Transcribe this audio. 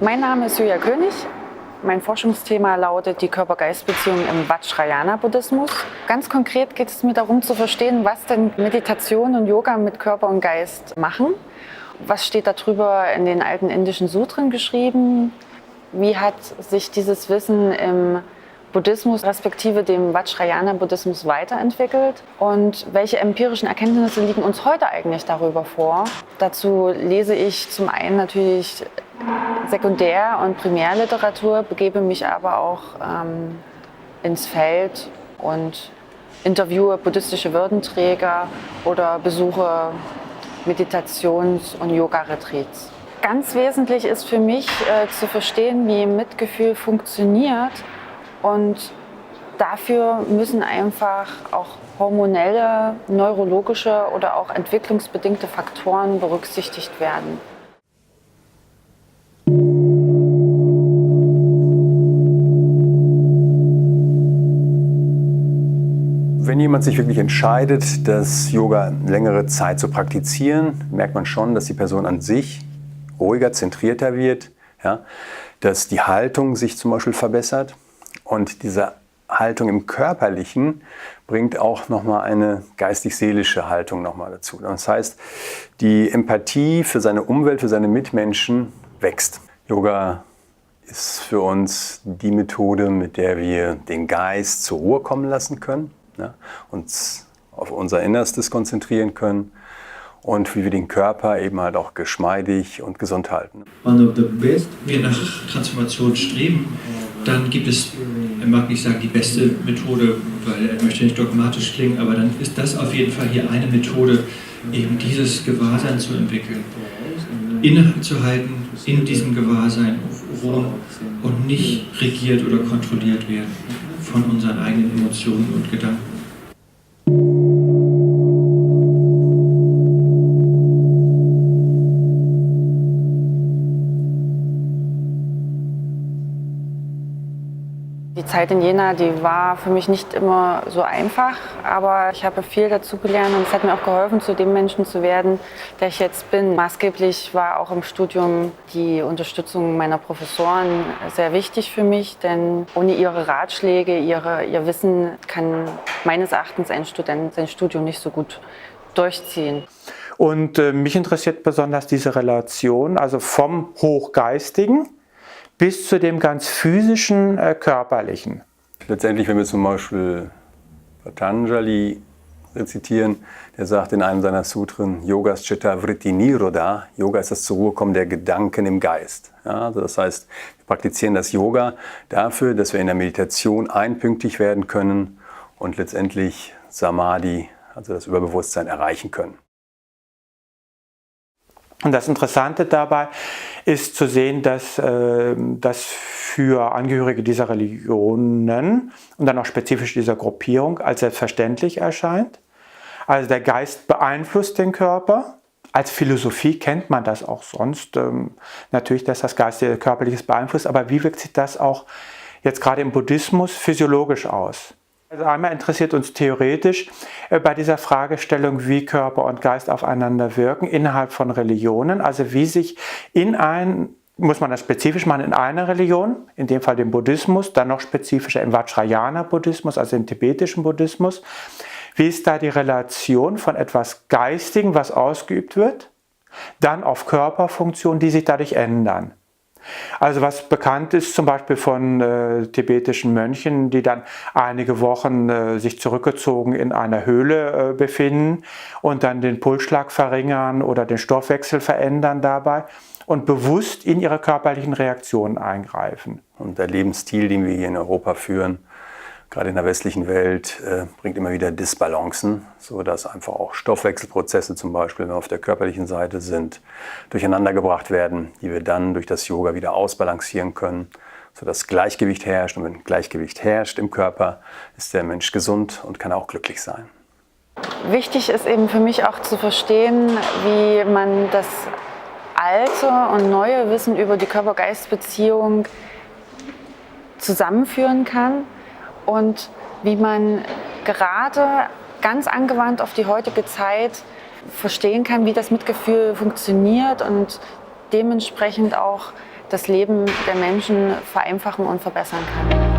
Mein Name ist Julia König. Mein Forschungsthema lautet die Körper-Geist-Beziehung im Vajrayana-Buddhismus. Ganz konkret geht es mir darum zu verstehen, was denn Meditation und Yoga mit Körper und Geist machen. Was steht darüber in den alten indischen Sutren geschrieben? Wie hat sich dieses Wissen im Buddhismus respektive dem Vajrayana-Buddhismus weiterentwickelt? Und welche empirischen Erkenntnisse liegen uns heute eigentlich darüber vor? Dazu lese ich zum einen natürlich Sekundär- und Primärliteratur, begebe mich aber auch ins Feld und interviewe buddhistische Würdenträger oder besuche Meditations- und Yoga-Retreats. Ganz wesentlich ist für mich zu verstehen, wie Mitgefühl funktioniert, und dafür müssen einfach auch hormonelle, neurologische oder auch entwicklungsbedingte Faktoren berücksichtigt werden. Wenn jemand sich wirklich entscheidet, das Yoga längere Zeit zu praktizieren, merkt man schon, dass die Person an sich ruhiger, zentrierter wird, ja, dass die Haltung sich zum Beispiel verbessert. Und diese Haltung im Körperlichen bringt auch nochmal eine geistig-seelische Haltung nochmal dazu. Das heißt, die Empathie für seine Umwelt, für seine Mitmenschen wächst. Yoga ist für uns die Methode, mit der wir den Geist zur Ruhe kommen lassen können, ja, uns auf unser Innerstes konzentrieren können und wie wir den Körper eben halt auch geschmeidig und gesund halten. Wenn wir nach Transformation streben, dann gibt es, er mag nicht sagen die beste Methode, weil er möchte nicht dogmatisch klingen, aber dann ist das auf jeden Fall hier eine Methode, eben dieses Gewahrsein zu entwickeln. Innezuhalten, in diesem Gewahrsein ruhen und nicht regiert oder kontrolliert werden von unseren eigenen Emotionen und Gedanken. Die Zeit in Jena, die war für mich nicht immer so einfach, aber ich habe viel dazu gelernt und es hat mir auch geholfen, zu dem Menschen zu werden, der ich jetzt bin. Maßgeblich war auch im Studium die Unterstützung meiner Professoren sehr wichtig für mich, denn ohne ihre Ratschläge, ihr Wissen kann meines Erachtens ein Student sein Studium nicht so gut durchziehen. Und mich interessiert besonders diese Relation, also vom Hochgeistigen bis zu dem ganz physischen, körperlichen. Letztendlich, wenn wir zum Beispiel Patanjali rezitieren, der sagt in einem seiner Sutren, Yogas Chitta Vritti Nirodha, Yoga ist das zur Ruhe kommen der Gedanken im Geist. Ja, also das heißt, wir praktizieren das Yoga dafür, dass wir in der Meditation einpünktig werden können und letztendlich Samadhi, also das Überbewusstsein, erreichen können. Und das Interessante dabei ist zu sehen, dass das für Angehörige dieser Religionen und dann auch spezifisch dieser Gruppierung als selbstverständlich erscheint. Also der Geist beeinflusst den Körper. Als Philosophie kennt man das auch sonst. Natürlich, dass das Geistige Körperliches beeinflusst, aber wie wirkt sich das auch jetzt gerade im Buddhismus physiologisch aus? Also einmal interessiert uns theoretisch bei dieser Fragestellung, wie Körper und Geist aufeinander wirken innerhalb von Religionen, also wie sich muss man das spezifisch machen, in einer Religion, in dem Fall dem Buddhismus, dann noch spezifischer im Vajrayana-Buddhismus, also im tibetischen Buddhismus, wie ist da die Relation von etwas Geistigem, was ausgeübt wird, dann auf Körperfunktionen, die sich dadurch ändern. Also was bekannt ist zum Beispiel von tibetischen Mönchen, die dann einige Wochen sich zurückgezogen in einer Höhle befinden und dann den Pulsschlag verringern oder den Stoffwechsel verändern dabei und bewusst in ihre körperlichen Reaktionen eingreifen. Und der Lebensstil, den wir hier in Europa führen, gerade in der westlichen Welt, bringt immer wieder Disbalancen, sodass einfach auch Stoffwechselprozesse zum Beispiel, wenn wir auf der körperlichen Seite sind, durcheinandergebracht werden, die wir dann durch das Yoga wieder ausbalancieren können, sodass Gleichgewicht herrscht. Und wenn Gleichgewicht herrscht im Körper, ist der Mensch gesund und kann auch glücklich sein. Wichtig ist eben für mich auch zu verstehen, wie man das alte und neue Wissen über die Körper-Geist-Beziehung zusammenführen kann. Und wie man gerade ganz angewandt auf die heutige Zeit verstehen kann, wie das Mitgefühl funktioniert und dementsprechend auch das Leben der Menschen vereinfachen und verbessern kann.